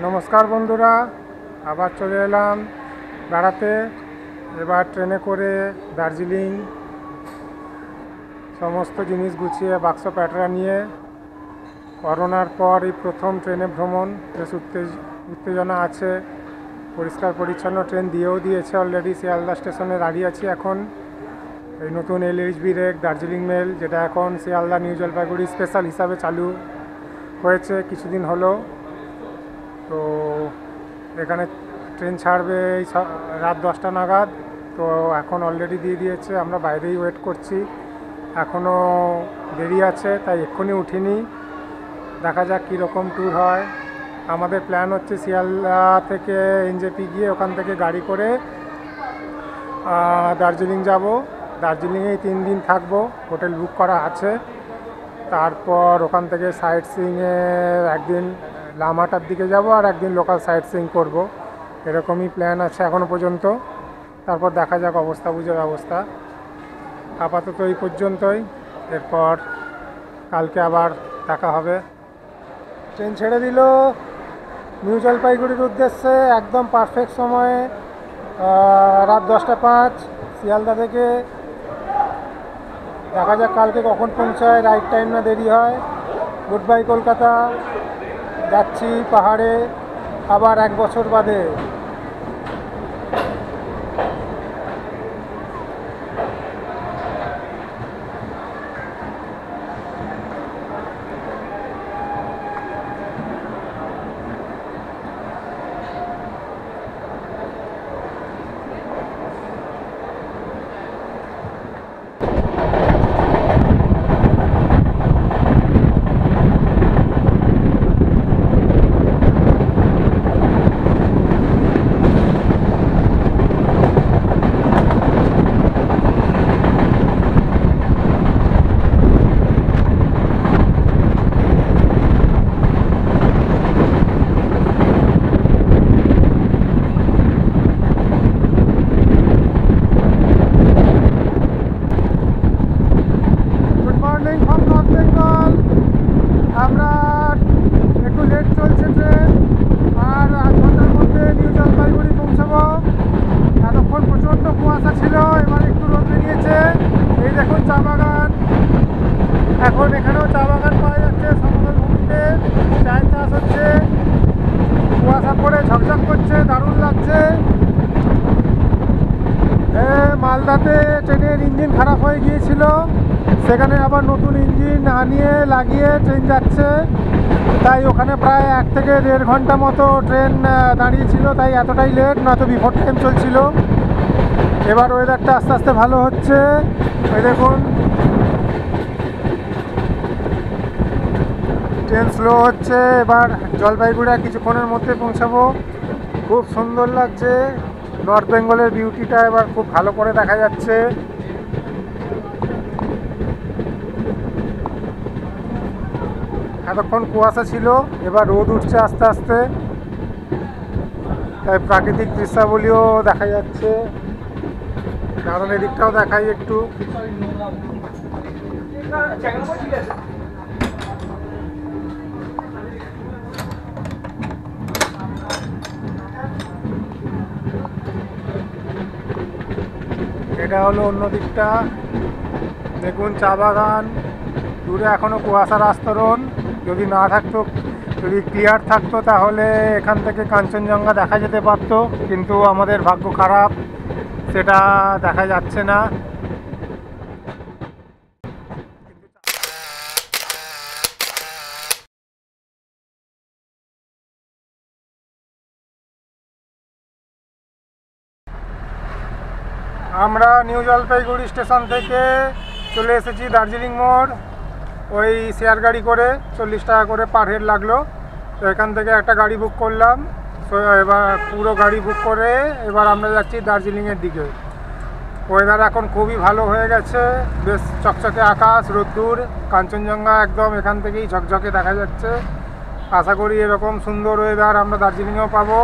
নমস্কার বন্ধুরা, আবার চলে এলাম বেড়াতে। এবার ট্রেনে করে দার্জিলিং, সমস্ত জিনিস গুছিয়ে বাক্স প্যাটরা নিয়ে। করোনার পর এই প্রথম ট্রেনে ভ্রমণ, বেশ উত্তেজনা আছে। পরিষ্কার পরিচ্ছন্ন ট্রেন দিয়েও দিয়েছে অলরেডি। শিয়ালদা স্টেশনে দাঁড়িয়ে আছি এখন। এই নতুন LHB রেক দার্জিলিং মেল, যেটা এখন শিয়ালদা নিউ জলপাইগুড়ি স্পেশাল হিসাবে চালু হয়েছে কিছুদিন হলো। তো এখানে ট্রেন ছাড়বে এই রাত 10টা নাগাদ। তো এখন অলরেডি দিয়ে দিয়েছে, আমরা বাইরেই ওয়েট করছি। এখনও দেরি আছে, তাই এক্ষুনি উঠিনি। দেখা যাক কীরকম ট্যুর হয়। আমাদের প্ল্যান হচ্ছে শিয়ালদা থেকে NJP গিয়ে ওখান থেকে গাড়ি করে দার্জিলিং যাব। দার্জিলিংয়েই 3 দিন থাকবো, হোটেল বুক করা আছে। তারপর ওখান থেকে সাইট সিইংয়ে একদিন লামাটার দিকে যাব, আর একদিন লোকাল সাইট সিইং করবো। এরকমই প্ল্যান আছে এখনও পর্যন্ত। তারপর দেখা যাক অবস্থা বুঝে ব্যবস্থা। আপাতত এই পর্যন্তই, এরপর কালকে আবার দেখা হবে। ট্রেন ছেড়ে দিল নিউ জলপাইগুড়ির উদ্দেশ্যে একদম পারফেক্ট সময়ে, রাত 10টা 5 শিয়ালদা থেকে। দেখা যাক কালকে কখন পৌঁছায়, রাইট টাইম না দেরি হয়। Good bye Kolkata. যাচ্ছি পাহাড়ে আবার 1 বছর বাদে। আমরা একটু লেট চলছে ট্রেন, আর 8 ঘন্টার মধ্যে নিউ জলপাইগুড়ি পৌঁছাবো। এতক্ষণ প্রচণ্ড কুয়াশা ছিল, এবার একটু রোদ বেরিয়েছে। এই দেখুন চা বাগান, এখন এখানেও চা বাগান পাওয়া যাচ্ছে। সমতল ভূমিতে চায়ের চাষ হচ্ছে, কুয়াশা পড়ে ঝকঝক করছে, দারুণ লাগছে। মালদাতে ট্রেনের ইঞ্জিন খারাপ হয়ে গিয়েছিল, সেখানে আবার নতুন ইঞ্জিন আনিয়ে লাগিয়ে ট্রেন যাচ্ছে। তাই ওখানে প্রায় 1 থেকে 1.5 ঘন্টা মতো ট্রেন দাঁড়িয়েছিল, তাই এতটাই লেট, নয়তো বিফোর টাইম চলছিল। এবার ওয়েদারটা আস্তে আস্তে ভালো হচ্ছে। এই দেখুন ট্রেন স্লো হচ্ছে। এবার জলপাইগুড়ি কিছুক্ষণের মধ্যে পৌঁছাবো। খুব সুন্দর লাগছে, নর্থ বেঙ্গলের বিউটিটা এবার খুব ভালো করে দেখা যাচ্ছে। এতক্ষণ কুয়াশা ছিল, এবার রোদ উঠছে আস্তে আস্তে, তাই প্রাকৃতিক দৃশ্যাবলীও দেখা যাচ্ছে। কারণ এদিকটাও দেখাই একটু। এটা হলো অন্য দিকটা, দেখুন চা বাগান। দূরে এখনো কুয়াশার আস্তরণ। যদি না থাকতো, যদি ক্লিয়ার থাকতো, তাহলে এখান থেকে কাঞ্চনজঙ্ঘা দেখা যেতে পারতো, কিন্তু আমাদের ভাগ্য খারাপ, সেটা দেখা যাচ্ছে না। আমরা নিউ জলপাইগুড়ি স্টেশন থেকে চলে এসেছি দার্জিলিং মোড়। ওই শেয়ার গাড়ি করে 40 টাকা করে পার হেড লাগলো। তো এখান থেকে একটা গাড়ি বুক করলাম। তো এবার পুরো গাড়ি বুক করে এবার আমরা যাচ্ছি দার্জিলিংয়ের দিকে। ওয়েদার এখন খুবই ভালো হয়ে গেছে, বেশ চকচকে আকাশ, রোদ্দুর, কাঞ্চনজঙ্ঘা একদম এখান থেকেই ঝকঝকে দেখা যাচ্ছে। আশা করি এরকম সুন্দর ওয়েদার আমরা দার্জিলিংয়েও পাবো।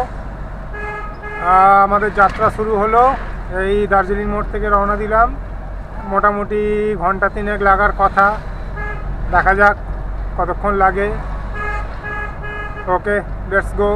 আমাদের যাত্রা শুরু হলো। এই দার্জিলিং মোড় থেকে রওনা দিলাম। মোটামুটি ঘন্টা 3 লাগার কথা, দেখা যাক কতক্ষণ লাগে। ওকে, লেটস গো।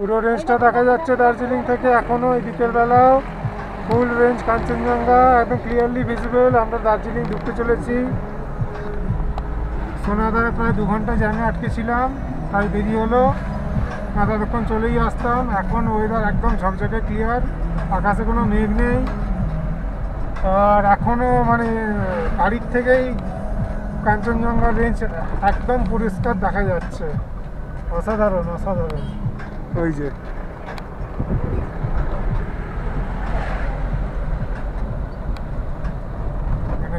পুরো রেঞ্জটা দেখা যাচ্ছে দার্জিলিং থেকে। এখনও এই বিকেলবেলাও ফুল রেঞ্জ কাঞ্চনজঙ্ঘা একদম ক্লিয়ারলি ভিজিবল। আমরা দার্জিলিং ঢুকতে চলেছি। সোনাদারে প্রায় 2 ঘন্টা জ্যামে আটকে ছিলাম, তাই দেরি হলো, না ততক্ষণ চলেই আসতাম। এখন ওয়েদার একদম ঝকঝকে ক্লিয়ার, আকাশে কোনো মেঘ নেই, আর এখনও মানে বাড়ির থেকেই কাঞ্চনজঙ্ঘা রেঞ্জ একদম পরিষ্কার দেখা যাচ্ছে। অসাধারণ অসাধারণ। ওই যে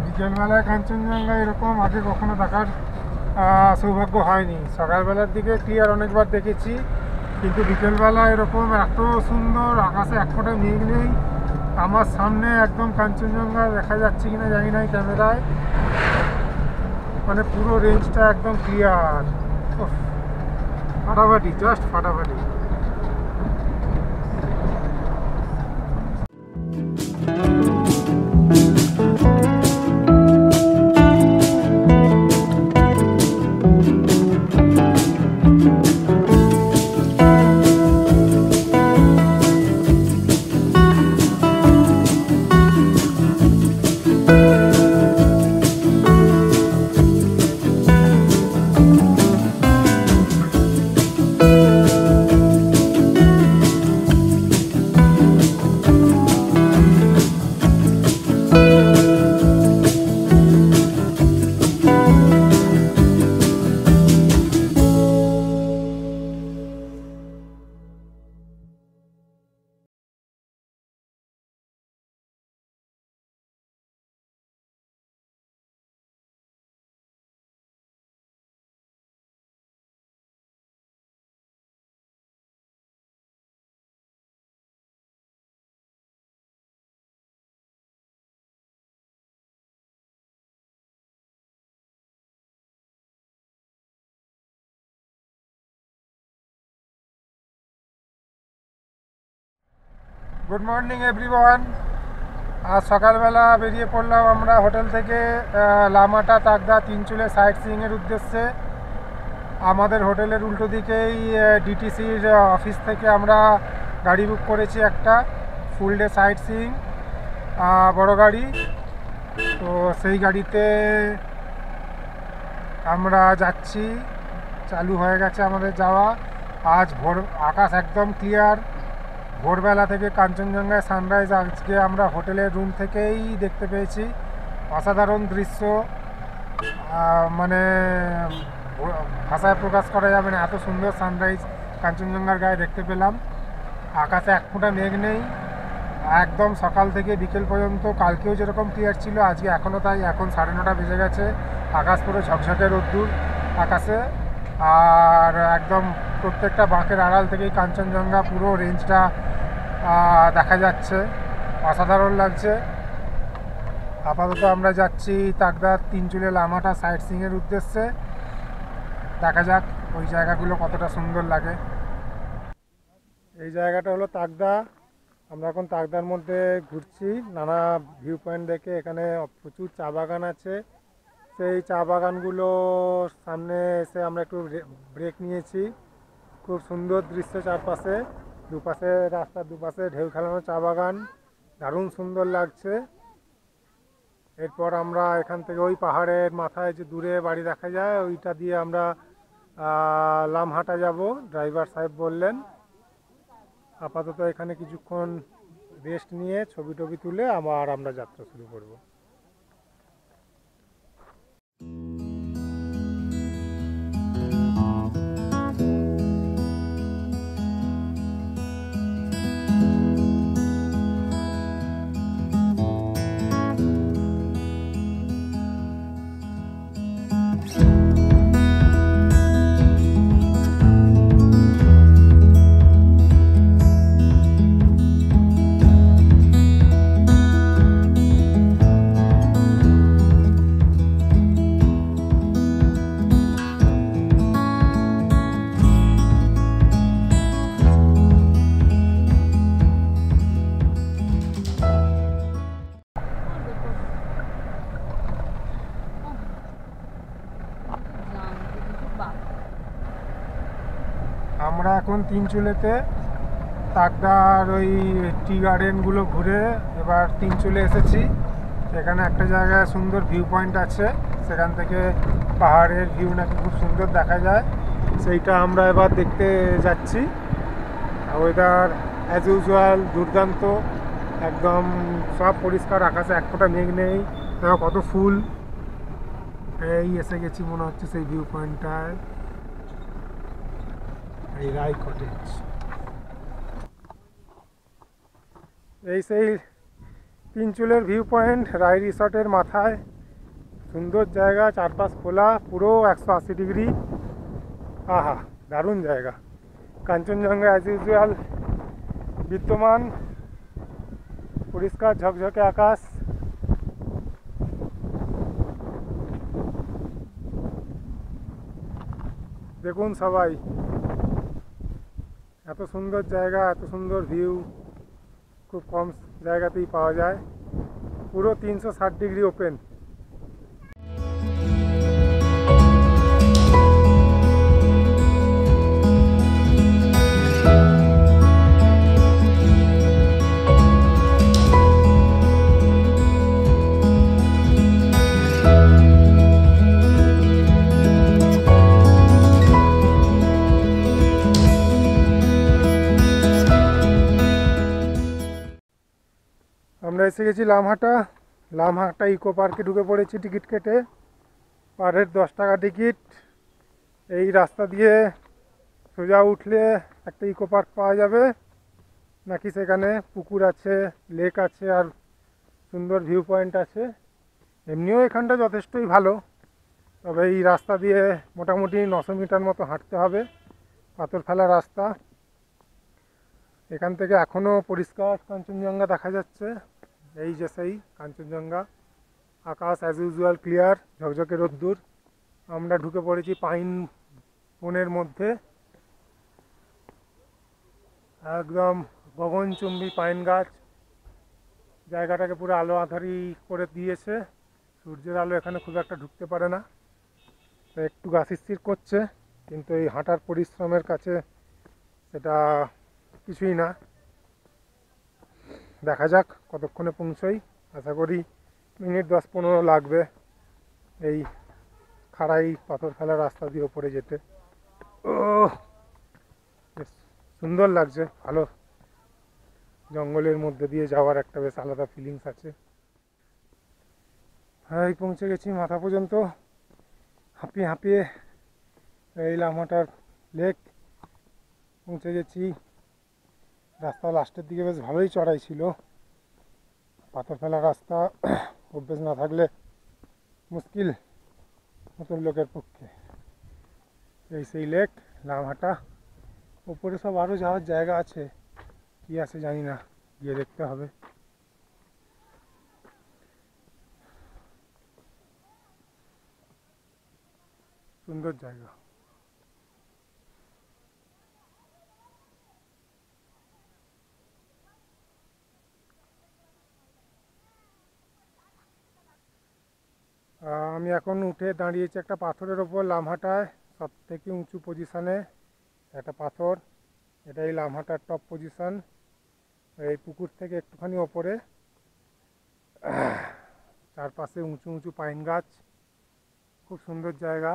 বিকেলবেলায় কাঞ্চনজঙ্ঘা এরকম আগে কখনো দেখার সৌভাগ্য হয়নি। সকালবেলার দিকে ক্লিয়ার অনেকবার দেখেছি, কিন্তু বিকেলবেলা এরকম এত সুন্দর, আকাশে এক ফোঁটা মেঘ নেই। আমার সামনে একদম কাঞ্চনজঙ্ঘা দেখা যাচ্ছে কিনা জানি না ক্যামেরায়, মানে পুরো রেঞ্জটা একদম ক্লিয়ার। ফাটাফাটি, জাস্ট ফাটাফাটি। Good morning everyone. আজ সকালবেলা বেরিয়ে পড়লাম আমরা হোটেল থেকে লামাটা, তাকদা, তিনচুলে সাইট সিইংয়ের উদ্দেশ্যে। আমাদের হোটেলের উল্টো দিকেই ডিটিসির অফিস থেকে আমরা গাড়ি বুক করেছি, একটা ফুল ডে সাইট সিইং বড় গাড়ি। তো সেই গাড়িতে আমরা যাচ্ছি, চালু হয়ে গেছে আমাদের যাওয়া। আজ আকাশ একদম ক্লিয়ার, ভোরবেলা থেকে কাঞ্চনজঙ্ঘায় সানরাইজ আজকে আমরা হোটেলের রুম থেকেই দেখতে পেয়েছি। অসাধারণ দৃশ্য, মানে ভাষায় প্রকাশ করা যাবে না, এত সুন্দর সানরাইজ কাঞ্চনজঙ্ঘার গায়ে দেখতে পেলাম। আকাশে এক ফোঁটা মেঘ নেই, একদম সকাল থেকে বিকেল পর্যন্ত। কালকেও যেরকম ক্লিয়ার ছিল আজকে এখনও তাই। এখন 9:30 বেজে গেছে, আকাশ পুরো ঝকঝকে রোদ্দুর আকাশে, আর একদম প্রত্যেকটা বাঁকের আড়াল থেকেই কাঞ্চনজঙ্ঘা পুরো রেঞ্জটা দেখা যাচ্ছে। অসাধারণ লাগছে। আপাতত আমরা যাচ্ছি তাকদার তিনচুলে লামাটা সাইট সিইংয়ের উদ্দেশ্যে। দেখা যাক ওই জায়গাগুলো কতটা সুন্দর লাগে। এই জায়গাটা হলো তাকদা। আমরা এখন তাকদার মধ্যে ঘুরছি, নানা ভিউ পয়েন্ট দেখে। এখানে প্রচুর চা বাগান আছে। সেই চা বাগানগুলোর সামনে এসে আমরা একটু ব্রেক নিয়েছি। খুব সুন্দর দৃশ্য চারপাশে, দুপাশে রাস্তার দুপাশে ঢেউ খেলানো চা বাগান, দারুণ সুন্দর লাগছে। এরপর আমরা এখান থেকে ওই পাহাড়ের মাথায় যে দূরে বাড়ি দেখা যায়, ওইটা দিয়ে আমরা লামহাটা যাব, ড্রাইভার সাহেব বললেন। আপাতত এখানে কিছুক্ষণ রেস্ট নিয়ে ছবি টবি তুলে আবার আমরা যাত্রা শুরু করব। আমরা এখন তিনচুলেতে তাকদার ওই টি গার্ডেনগুলো ঘুরে এবার তিনচুলে এসেছি। এখানে একটা জায়গায় সুন্দর ভিউ পয়েন্ট আছে, সেখান থেকে পাহাড়ের ভিউ নাকি খুব সুন্দর দেখা যায়, সেইটা আমরা এবার দেখতে যাচ্ছি। ওয়েদার অ্যাজ ইউজুয়াল দুর্দান্ত, একদম সব পরিষ্কার, আকাশে এক ফোঁটা মেঘ নেই, দেখো কত ফুল। এই এসে গেছি মনে হচ্ছে সেই ভিউ পয়েন্টটায়, এই রাই কটেজ। এই সেই তিনচুলের ভিউ পয়েন্ট, রাই রিসর্টের মাথায়, সুন্দর জায়গা, চারপাশ খোলা, পুরো 180 ডিগ্রি। আহা, দারুণ জায়গা। কাঞ্চনজঙ্ঘা অ্যাজ ইউজুয়াল বিদ্যমান, পরিষ্কার ঝকঝকে আকাশ। দেখুন সবাই, এত সুন্দর জায়গা, এত সুন্দর ভিউ খুব কম জায়গাতেই পাওয়া যায়। পুরো 360 ডিগ্রি ওপেন। আমরা এসে গেছি লামহাটা ইকো পার্কে ঢুকে পড়েছি টিকিট কেটে। পার হেড 10 টাকা টিকিট। এই রাস্তা দিয়ে সোজা উঠলে একটা ইকো পার্ক পাওয়া যাবে, নাকি সেখানে পুকুর আছে, লেক আছে, আর সুন্দর ভিউ পয়েন্ট আছে। এমনিও এখানটা যথেষ্টই ভালো, তবে এই রাস্তা দিয়ে মোটামুটি 900 মিটার মতো হাঁটতে হবে, পাথর ফেলা রাস্তা। এখান থেকে এখনও পরিষ্কার কাঞ্চনজঙ্ঘা দেখা যাচ্ছে। এই যে সেই কাঞ্চনজঙ্ঘা, আকাশ অ্যাজ ইউজুয়াল ক্লিয়ার, ঝকঝকে রোদ্দুর। আমরা ঢুকে পড়েছি পাইন বনের মধ্যে, একদম গগনচুম্বী পাইন গাছ। জায়গাটাকে পুরো আলো আঁধারি করে দিয়েছে, সূর্যের আলো এখানে খুব একটা ঢুকতে পারে না, তো একটু গা শিরশির করছে, কিন্তু এই হাঁটার পরিশ্রমের কাছে সেটা কিছুই না। দেখা যাক কতক্ষণে পৌঁছই, আশা করি মিনিট 10-15 লাগবে এই খাড়াই পাথর ফেলা রাস্তা দিয়ে ওপরে যেতে। ও বেশ সুন্দর লাগছে, ভালো, জঙ্গলের মধ্যে দিয়ে যাওয়ার একটা বেশ আলাদা ফিলিংস আছে। হ্যাঁ, এই পৌঁছে গেছি মাথা পর্যন্ত, হাঁপিয়ে হাঁপিয়ে। এই লামহাটার লেক পৌঁছে গেছি। রাস্তা লাস্টের দিকে বেশ ভালোই চড়াই ছিল, পাথর ফেলা রাস্তা, অভ্যেস না থাকলে মুশকিল নতুন লোকের পক্ষে। এই সেই লেক লামহাটা। ওপরে সব আরও যাওয়ার জায়গা আছে, কি আছে জানি না, গিয়ে দেখতে হবে। সুন্দর জায়গা। আমি এখন উঠে দাঁড়িয়েছি একটা পাথরের ওপর, লামহাটায় সব থেকে উঁচু পজিশানে একটা পাথর, এটাই লামহাটার টপ পজিশান। এই পুকুর থেকে একটুখানি ওপরে, চারপাশে উঁচু উঁচু পাইন গাছ, খুব সুন্দর জায়গা।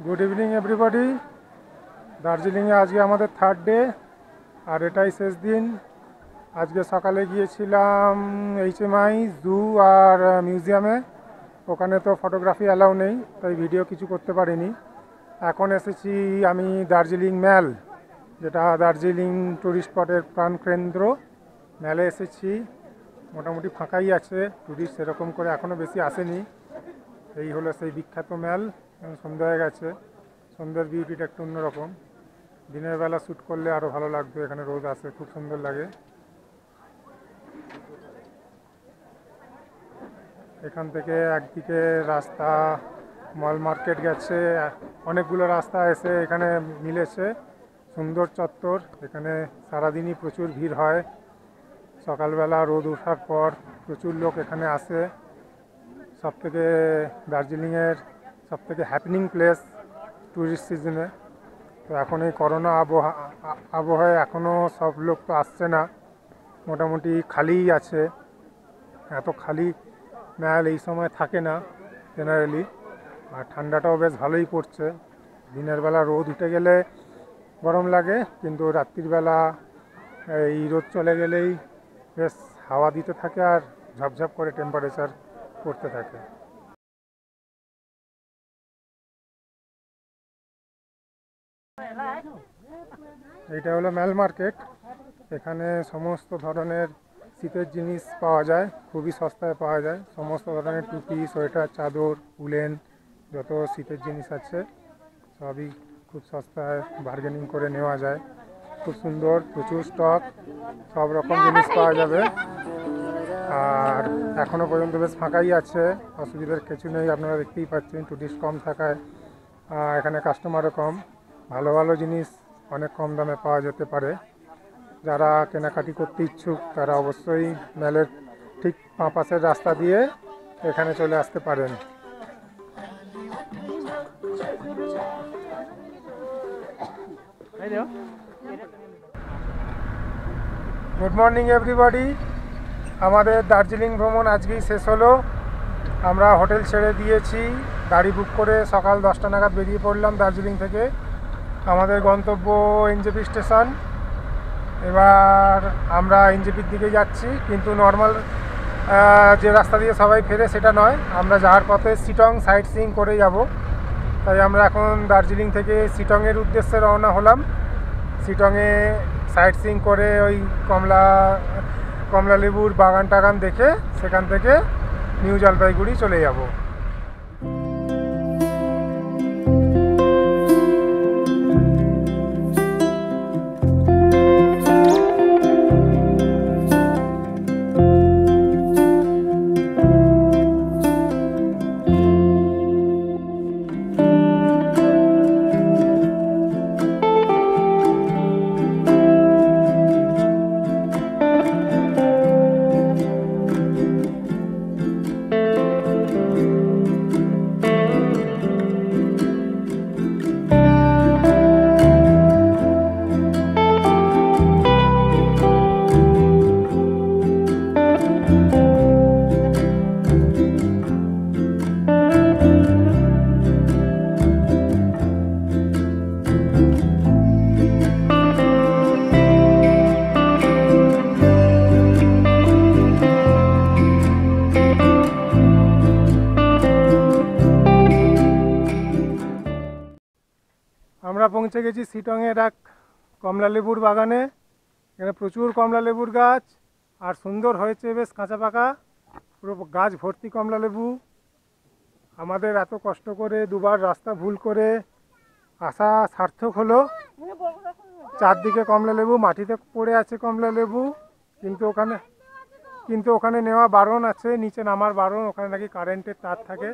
Good evening everybody. দার্জিলিংয়ে আজকে আমাদের 3rd ডে, আর এটাই শেষ দিন। আজকে সকালে গিয়েছিলাম HMI জু আর মিউজিয়ামে, ওখানে তো ফটোগ্রাফি অ্যালাউ নেই, তাই ভিডিও কিছু করতে পারিনি। এখন এসেছি আমি দার্জিলিং ম্যাল, যেটা দার্জিলিং ট্যুরিস্ট স্পটের প্রাণকেন্দ্র। ম্যালে এসেছি, মোটামুটি ফাঁকাই আছে, ট্যুরিস্ট সেরকম করে এখনও বেশি আসেনি। এই হলো সেই বিখ্যাত ম্যাল। সন্ধ্যা হয়ে গেছে, সন্ধ্যার বিউটিটা একটু অন্যরকম, দিনের বেলা শ্যুট করলে আরও ভালো লাগবে, এখানে রোদ আসে, খুব সুন্দর লাগে। এখান থেকে একদিকে রাস্তা মল মার্কেট গেছে, অনেকগুলো রাস্তা এসে এখানে মিলেছে। সুন্দর চত্বর, এখানে সারাদিনই প্রচুর ভিড় হয়। সকালবেলা রোদ ওঠার পর প্রচুর লোক এখানে আসে। সবথেকে দার্জিলিংয়ের সবথেকে হ্যাপেনিং প্লেস ট্যুরিস্ট সিজনে। তো এখন এই করোনা আবহাওয়ায় এখনও সব লোক তো আসছে না, মোটামুটি খালিই আছে। এত খালি ম্যাল এই সময় থাকে না জেনারেলি। আর ঠান্ডাটাও বেশ ভালোই পড়ছে। দিনের বেলা রোদ উঠে গেলে গরম লাগে, কিন্তু রাত্রির বেলা এই রোদ চলে গেলেই বেশ হাওয়া দিতে থাকে আর ঝপঝপ করে টেম্পারেচার পড়তে থাকে। এইটা হলো ম্যাল মার্কেট। এখানে সমস্ত ধরনের শীতের জিনিস পাওয়া যায়, খুবই সস্তায় পাওয়া যায়। সমস্ত ধরনের টুপি, সোয়েটার, চাদর, উলেন, যত শীতের জিনিস আছে সবই খুব সস্তায় বার্গেনিং করে নেওয়া যায়। খুব সুন্দর, প্রচুর স্টক, সব রকম জিনিস পাওয়া যাবে। আর এখনও পর্যন্ত বেশ ফাঁকাই আছে, অসুবিধার কিছু নেই। আপনারা দেখতেই পাচ্ছেন টুরিস্ট কম থাকায় এখানে কাস্টমারও কম। ভালো ভালো জিনিস অনেক কম দামে পাওয়া যেতে পারে। যারা কেনাকাটি করতে ইচ্ছুক তারা অবশ্যই ম্যালের ঠিক পাশের রাস্তা দিয়ে এখানে চলে আসতে পারেন। Good morning everybody. আমাদের দার্জিলিং ভ্রমণ আজকেই শেষ হলো। আমরা হোটেল ছেড়ে দিয়েছি, গাড়ি বুক করে সকাল 10টা নাগাদ বেরিয়ে পড়লাম দার্জিলিং থেকে। আমাদের গন্তব্য এনজেপি স্টেশন। এবার আমরা এনজেপির দিকে যাচ্ছি, কিন্তু নর্মাল যে রাস্তা দিয়ে সবাই ফেরে সেটা নয়, আমরা যাওয়ার পথে শিটং সাইট সিইং করে যাব। তাই আমরা এখন দার্জিলিং থেকে শিটংয়ের উদ্দেশ্যে রওনা হলাম। শিটংয়ে সাইট সিইং করে ওই কমলা লেবুর বাগান টাগান দেখে সেখান থেকে নিউ জলপাইগুড়ি চলে যাব। আমরা পৌঁছে গেছি শিটংয়ের এক কমলালেবুর বাগানে। এখানে প্রচুর কমলালেবুর গাছ, আর সুন্দর হয়েছে, বেশ কাঁচা পাকা, পুরো গাছ ভর্তি কমলালেবু। আমাদের এত কষ্ট করে দুবার রাস্তা ভুল করে আসা সার্থক হলো। চারদিকে কমলালেবু, মাটিতে পড়ে আছে কমলালেবু, কিন্তু ওখানে নেওয়া বারণ আছে, নিচে নামার বারণ। ওখানে নাকি কারেন্টের তার থাকে।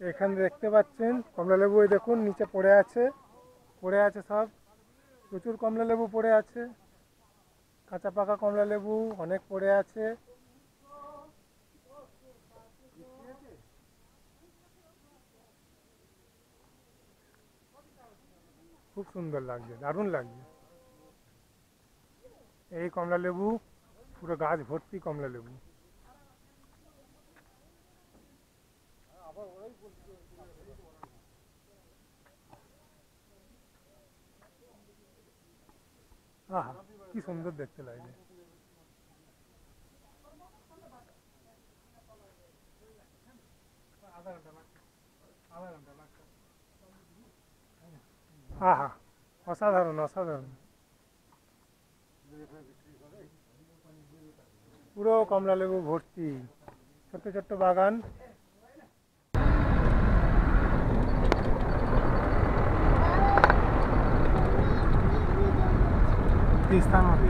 এখানে দেখতে পাচ্ছেন কমলালেবু, এই দেখুন নিচে পড়ে আছে সব। প্রচুর কমলালেবু পড়ে আছে, কাঁচা পাকা কমলালেবু অনেক পড়ে আছে। খুব সুন্দর লাগছে, দারুণ লাগছে। এই কমলালেবু, পুরো গাছ ভর্তি কমলালেবু। আহা, কি সুন্দর দেখতে লাগে। আহা, অসাধারণ অসাধারণ, পুরো কমলালেবু ভর্তি, ছোট্ট ছোট্ট বাগান। তিস্তা নদী।